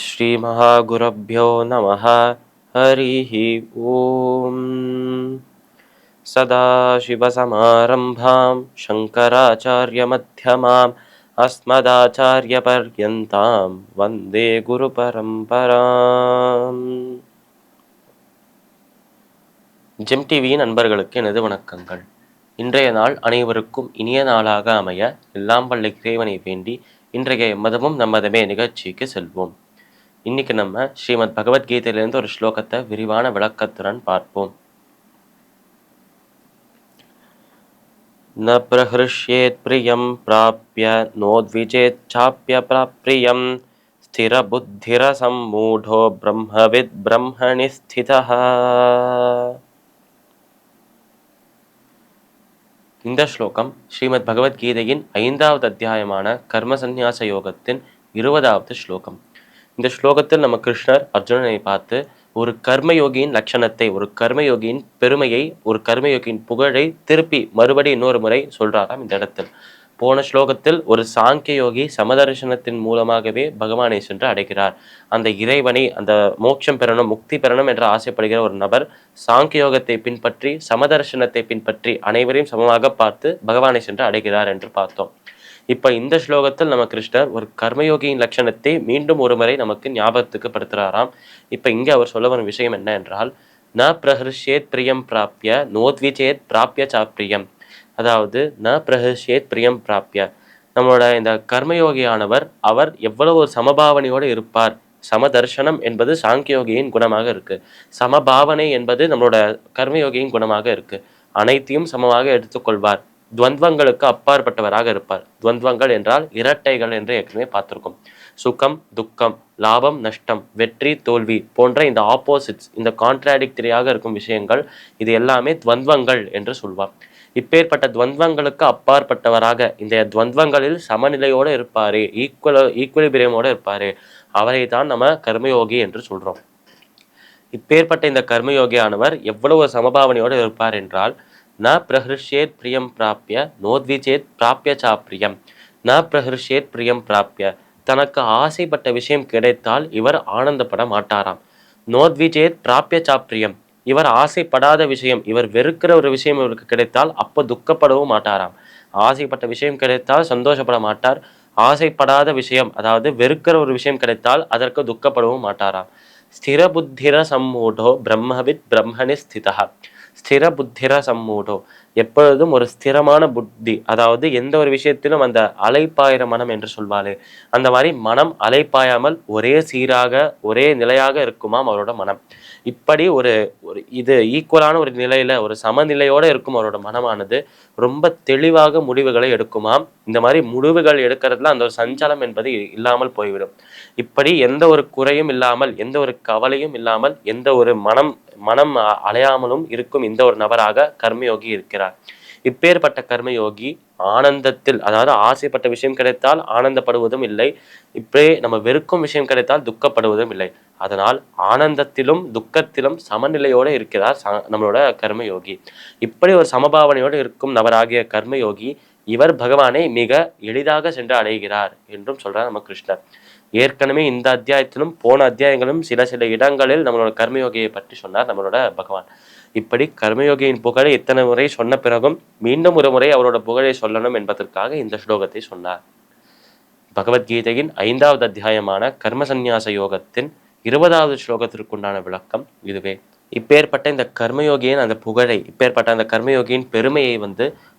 ஸ்ரீ மகாகுருப்யோ நமஹ. ஹரிஹி ஓம். சதாசிவசமாரம்பாம் சங்கராச்சார்யமத்யமாம் அஸ்மதாச்சார்யபர்யந்தாம் வந்தே குரு பரம்பராம். ஜெம் டிவியின் நண்பர்களுக்கு எனது வணக்கங்கள். இன்றைய நாள் அனைவருக்கும் இனிய நாளாக அமைய எல்லாம் வல்ல இறைவனை வேண்டி இன்றைய மதமும் நம்மதமே நிகழ்ச்சிக்கு செல்வோம். இன்னைக்கு நம்ம ஸ்ரீமத் பகவத்கீதையிலிருந்து ஒரு ஸ்லோகத்தை விரிவான விளக்கத்துடன் பார்ப்போம். ந பிரஹ்ருஷ்யேத் பிரியம் பிராப்ய நோத்விஜேத் சாப்ய பிராப்ரியம் ஸ்திர புத்திர சம்மூடோ பிரம்மவித் பிரம்மணி ஸ்திதஹ. இந்த ஸ்லோகம் ஸ்ரீமத் பகவத்கீதையின் 5வது அத்தியாயமான கர்ம சந்நியாச யோகத்தின் 20வது ஸ்லோகம். இந்த ஸ்லோகத்தில் நம்ம கிருஷ்ணர் அர்ஜுனனை பார்த்து ஒரு கர்மயோகியின் லட்சணத்தை, ஒரு கர்மயோகியின் பெருமையை, ஒரு கர்மயோகியின் புகழை திருப்பி மறுபடி இன்னொரு முறை சொல்றாராம் இந்த இடத்தில். போன ஸ்லோகத்தில் ஒரு சாங்கிய யோகி சமதர்சனத்தின் மூலமாகவே பகவானை சென்று அடைகிறார். அந்த இறைவனை, அந்த மோட்சம் பெறணும், முக்தி பெறணும் என்று ஆசைப்படுகிற ஒரு நபர் சாங்கிய யோகத்தை பின்பற்றி, சமதர்சனத்தை பின்பற்றி அனைவரையும் சமமாக பார்த்து பகவானை சென்று அடைகிறார் என்று பார்த்தோம். இப்ப இந்த ஸ்லோகத்தில் நம்ம கிருஷ்ணர் ஒரு கர்மயோகியின் லட்சணத்தை மீண்டும் ஒரு முறை நமக்கு ஞாபகத்துக்கு படுத்துறாராம். இப்ப இங்க அவர் சொல்ல வரும் விஷயம் என்ன என்றால், ந பிரஹ்ருஷ்யேத் பிரியம் பிராப்ய நோத்விஜேத் பிராப்ய சாப்ரியம். அதாவது ந பிரஹ்ருஷ்யேத் பிரியம் பிராப்ய, நம்மளோட இந்த கர்மயோகியானவர் அவர் எவ்வளவு ஒரு சமபாவனையோடு இருப்பார். சமதர்சனம் என்பது சாங்கியோகியின் குணமாக இருக்கு. சமபாவனை என்பது நம்மளோட கர்மயோகியின் குணமாக இருக்கு. அனைத்தையும் சமமாக எடுத்துக்கொள்வார். துவந்தங்களுக்கு அப்பாற்பட்டவராக இருப்பார். துவந்தங்கள் என்றால் இரட்டைகள் என்று ஏற்கனவே பார்த்திருக்கோம். சுகம் துக்கம், லாபம் நஷ்டம், வெற்றி தோல்வி போன்ற இந்த ஆப்போசிட்ஸ், இந்த கான்ட்ராடிக்டரியாக இருக்கும் விஷயங்கள், இது எல்லாமே துவந்தங்கள் என்று சொல்வார். இப்பேற்பட்ட துவந்தங்களுக்கு அப்பாற்பட்டவராக, இந்த துவந்தங்களில் சமநிலையோடு இருப்பாரு, ஈக்குவலிபிரியமோடு இருப்பாரு, அவரை தான் நம்ம கர்மயோகி என்று சொல்றோம். இப்பேற்பட்ட இந்த கர்மயோகியானவர் எவ்வளவு சமபாவனையோடு இருப்பார் என்றால், ந பிரஹ்ருஷ்யேத் பிரியம் பிராப்ய நோத்விஜேத் பிராப்ய சாப்ரியம். ந பிரஹ்ருஷ்யேத் பிரியம் பிராப்ய, தனக்கு ஆசைப்பட்ட விஷயம் கிடைத்தால் இவர் ஆனந்தப்பட மாட்டாராம். நோத்விஜேத் பிராப்ய சாப்ரியம், இவர் ஆசைப்படாத விஷயம், இவர் வெறுக்கிற ஒரு விஷயம் இவருக்கு கிடைத்தால் அப்போ துக்கப்படவும் மாட்டாராம். ஆசைப்பட்ட விஷயம் கிடைத்தால் சந்தோஷப்பட மாட்டார். ஆசைப்படாத விஷயம், அதாவது வெறுக்கிற ஒரு விஷயம் கிடைத்தால் அதற்கு துக்கப்படவும் மாட்டாராம். ஸ்திர புத்திர சம்மூடோ பிரம்மவித் பிரம்மணி ஸ்திதா. ஸ்திர புத்திர சம்மூடோ, எப்பொழுதும் ஒரு ஸ்திரமான புத்தி, அதாவது எந்த ஒரு விஷயத்திலும் அந்த அலைப்பாயிர மனம் என்று சொல்வாரு, அந்த மாதிரி மனம் அலைப்பாயாமல் ஒரே சீராக ஒரே நிலையாக இருக்குமாம் அவரோட மனம். இப்படி ஒரு இது ஈக்குவலான ஒரு நிலையில, ஒரு சமநிலையோட இருக்கும் அவரோட மனமானது ரொம்ப தெளிவாக முடிவுகளை எடுக்குமாம். இந்த மாதிரி முடிவுகள் எடுக்கிறதுல அந்த ஒரு சஞ்சலம் என்பது இல்லாமல் போய்விடும். இப்படி எந்த ஒரு குறையும் இல்லாமல், எந்த ஒரு கவலையும் இல்லாமல், எந்த ஒரு மனம் அலையாமலும் இருக்கும் இந்த ஒரு நபராக கர்மயோகி இருக்கிறார். இப்பேற்பட்ட கர்மயோகி ஆனந்தத்தில், அதாவது ஆசைப்பட்ட விஷயம் கிடைத்தால் ஆனந்தப்படுவதும் இல்லை, இப்படியே நம்ம வெறுக்கும் விஷயம் கிடைத்தால் துக்கப்படுவதும் இல்லை. அதனால் ஆனந்தத்திலும் துக்கத்திலும் சமநிலையோடு இருக்கிறார் நம்மளோட கர்மயோகி. இப்படி ஒரு சமபாவனையோடு இருக்கும் நபராகிய கர்மயோகி இவர் பகவானை மிக எளிதாக சென்று அடைகிறார் என்றும் சொல்றார் நம்ம கிருஷ்ணர். ஏற்கனவே இந்த அத்தியாயத்திலும் போன அத்தியாயங்களும் சில இடங்களில் நம்மளோட கர்மயோகியை பற்றி சொன்னார் நம்மளோட பகவான். இப்படி கர்மயோகியின் புகழை இத்தனை முறை சொன்ன பிறகும் மீண்டும் ஒரு முறை அவரோட புகழை சொல்லணும் என்பதற்காக இந்த ஸ்லோகத்தை சொன்னார். பகவத்கீதையின் 5வது அத்தியாயமான கர்ம சந்நியாச யோகத்தின் 20வது ஸ்லோகத்திற்குண்டான விளக்கம் இதுவே. இப்பேற்பட்ட இந்த கர்மயோகியின் அந்த புகழை, இப்பேற்பட்ட அந்த கர்மயோகியின் பெருமையை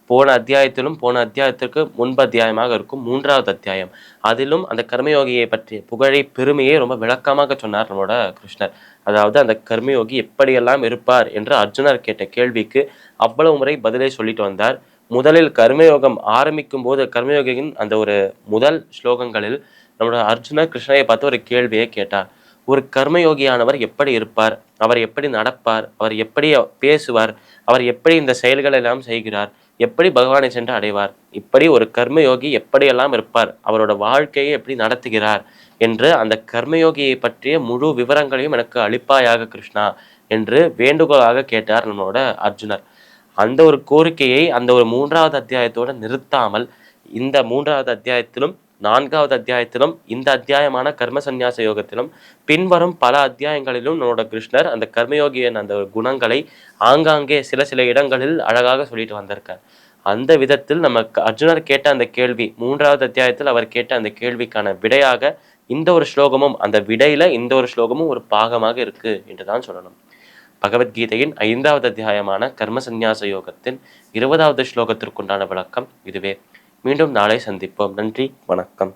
போன அத்தியாயத்திலும், போன அத்தியாயத்திற்கு முன்பு அத்தியாயமாக இருக்கும் 3வது அத்தியாயம், அதிலும் அந்த கர்மயோகியை பற்றிய புகழை பெருமையை ரொம்ப விளக்கமாக சொன்னார் நம்மளோட கிருஷ்ணர். அதாவது அந்த கர்மயோகி எப்படியெல்லாம் இருப்பார் என்று அர்ஜுனர் கேட்ட கேள்விக்கு அவ்வளவு முறை பதிலை சொல்லிட்டு வந்தார். முதலில் கர்மயோகம் ஆரம்பிக்கும் போது, கர்மயோகியின் அந்த ஒரு முதல் ஸ்லோகங்களில் நம்மளோட அர்ஜுனர் கிருஷ்ணரை பார்த்து ஒரு கேள்வியை கேட்டார். ஒரு கர்மயோகியானவர் எப்படி இருப்பார், அவர் எப்படி நடப்பார், அவர் எப்படி பேசுவார், அவர் எப்படி இந்த செயல்களை எல்லாம் செய்கிறார், எப்படி பகவானை சென்று அடைவார், இப்படி ஒரு கர்மயோகி எப்படியெல்லாம் இருப்பார், அவரோட வாழ்க்கையை எப்படி நடத்துகிறார் என்று அந்த கர்மயோகியை பற்றிய முழு விவரங்களையும் எனக்கு அளிப்பாயாக கிருஷ்ணா என்று வேண்டுகோளாக கேட்டார் நம்மளோட அர்ஜுனர். அந்த ஒரு கோரிக்கையை அந்த ஒரு 3வது அத்தியாயத்தோட நிறுத்தாமல் இந்த 3வது அத்தியாயத்திலும் 4வது அத்தியாயத்திலும் இந்த அத்தியாயமான கர்ம சந்நியாச யோகத்திலும் பின்வரும் பல அத்தியாயங்களிலும் நம்மளோட கிருஷ்ணர் அந்த கர்மயோகியின் அந்த குணங்களை ஆங்காங்கே சில சில இடங்களில் அழகாக சொல்லிட்டு வந்திருக்கார். அந்த விதத்தில் நம்ம அர்ஜுனர் கேட்ட அந்த கேள்வி 3வது அத்தியாயத்தில் அவர் கேட்ட அந்த கேள்விக்கான விடையாக இந்த ஒரு ஸ்லோகமும் அந்த விடையில இந்த ஒரு ஸ்லோகமும் ஒரு பாகமாக இருக்கு என்றுதான் சொல்லணும். பகவத்கீதையின் 5வது அத்தியாயமான கர்ம சந்நியாச யோகத்தின் 20வது ஸ்லோகத்திற்குண்டான விளக்கம் இதுவே. மீண்டும் நாளை சந்திப்போம். நன்றி, வணக்கம்.